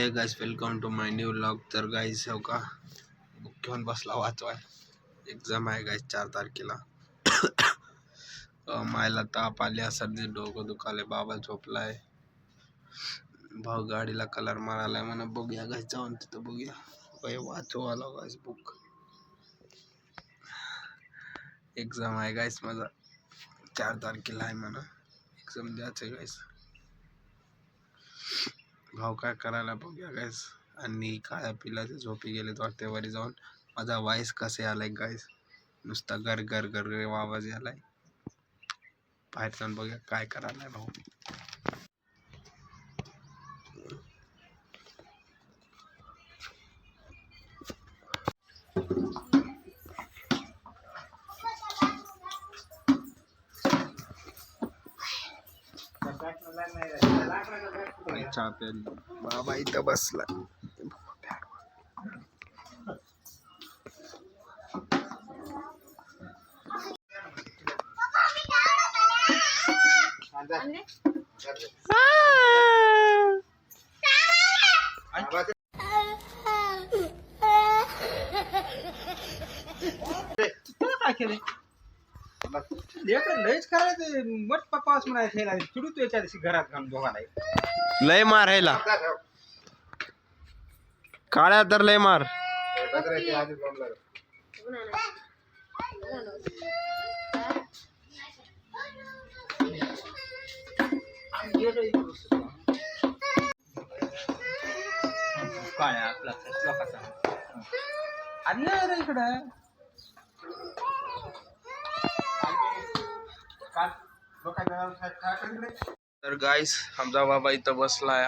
हे guys, welcome to my new vlog. तर guys हो का बुक घेऊन बसला वाचवाय. एक्झाम आहे गाइस 4 तारखेला. मायला ताप आली, सर्दी, डोकं दुखाले, बाबा झोपलाय, भाऊ गाडीला कलर मारायलाय. म्हणा बघूया गाइस, जाऊन तिथं बघूया. वाचवायला गाइस बुक. एक्झाम आहे गाइस माझा 4 तारखेला आहे. म्हणा एक्झाम द्यायचं गाइस. भाऊ काय करायला बघूया गाइस. आणि काय पिलाचे झोपी गेले वाटते वरी जाऊन. माझा वॉइस कसे आलाय गाइस, नुसता गर गर गर गर आवाज आलाय. बाहेर जाऊन बघूया काय करायलाय भाऊ. चहा प्यायला बाबा इथं बसला. काय केले लयच करायचं मट पप्पाच म्हणायचं चिडू तू याच्या दिवशी घरात घालून दोघांना लय मार ह्याला, काळ्या तर लय मार. काय आपला लोकांचा आणि रे इकडं तर गाइस आमचा बाबा इथं बसलाय,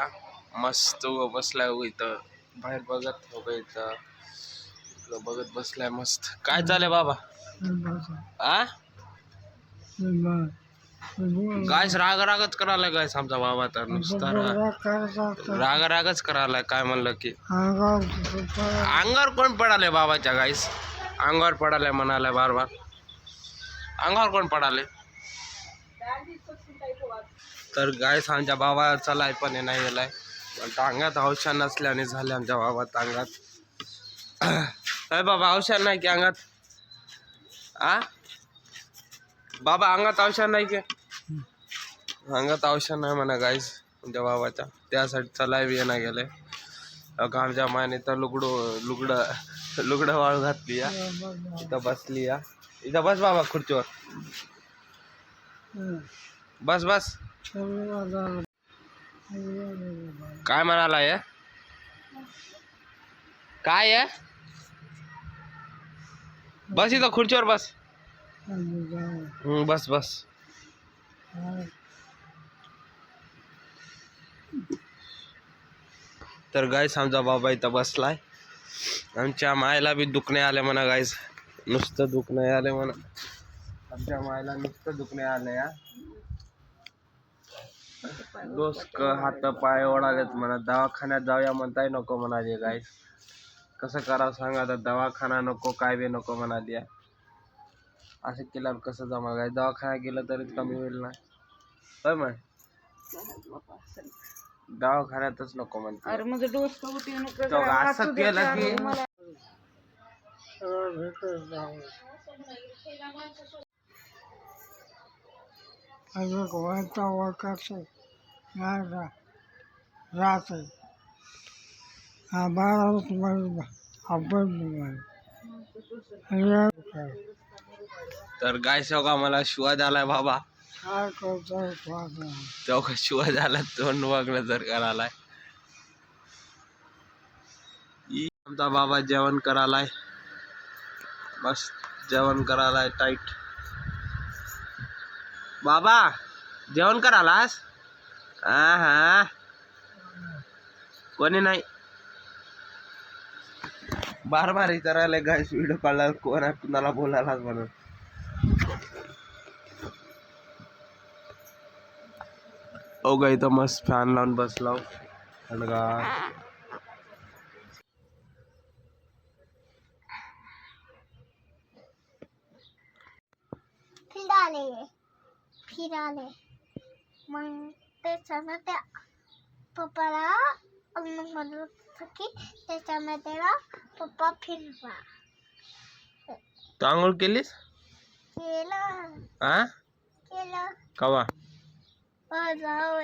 मस्त बसलाय इथं बाहेर बघत. हो का इथं बघत बसलाय मस्त. काय चालय बाबा? आ गाइस राग रागच करायला गाइस आमचा बाबा. तर नुसता राग रागच करायला. काय म्हणलं की अंगावर कोण पडाले बाबाच्या गाइस, अंगावर पडाले म्हणाले बार बार. अंगावर कोण पडाले? तर गाइस आमच्या बाबा चलाय पण नाही गेलाय. अंगात औषध नसल्याने झाले आमच्या बाबा अंगात. काय बाबा औषध नाही की अंगात? आ बाबा अंगात औषध नाही की? अंगात औषध नाही म्हणा गाइस आमच्या बाबाच्या, त्यासाठी चलाय बी नाही गेले. आमच्या मायने तर लुगडं वाळू घातली या. इथं बसली या. इथं बस बाबा खुर्चीवर बस बस. काय म्हणाला आहे? काय आहे? बस इथं खुर्चीवर बस. बस बस. तर गाइस आमचा बाबा इथं बसलाय. आमच्या मायला बी दुखणे आले म्हणा गाइस, नुसतं दुखणे आले म्हणा. आमच्या मायला नुसतं दुखणे आले या. डोसक हात पाय ओढालेत म्हणा. दवाखान्यात जाऊया म्हणताय नको म्हणाले गाइस. कसं करावं सांगा आता, दवाखाना नको काय बी नको म्हणाली. असं केल्यावर कसं जमा गाइस? दवाखान्यात गेलं तरी कमी होईल ना. होय मग दवाखान्यातच नको म्हणते. अरे म्हणजे डोस असं केलं की तर गाइस हो का मला शिवा झालाय बाबा. तेव्हा शिवा झाला तोंड वागणं जर करायलाय. आमचा बाबा जेवण करायलाय, बस जेवण करायलाय टाईट. बाबा जेवण करायलास? हा कोणी नाही. बार बार विचारायला गाइस व्हिडिओ कॉलला कोण आहे कुणाला बोलायला म्हणून. ओ गा इथं मस्त फॅन लावून बसलाव थंडगार. फिराले मग त्याच्यानं त्या पप्पाला मग म्हणत होतो की त्याच्यामध्ये ना पप्पा फिरवा तू आंघोळ केलीस? केलं हा केलं कवा? जाऊ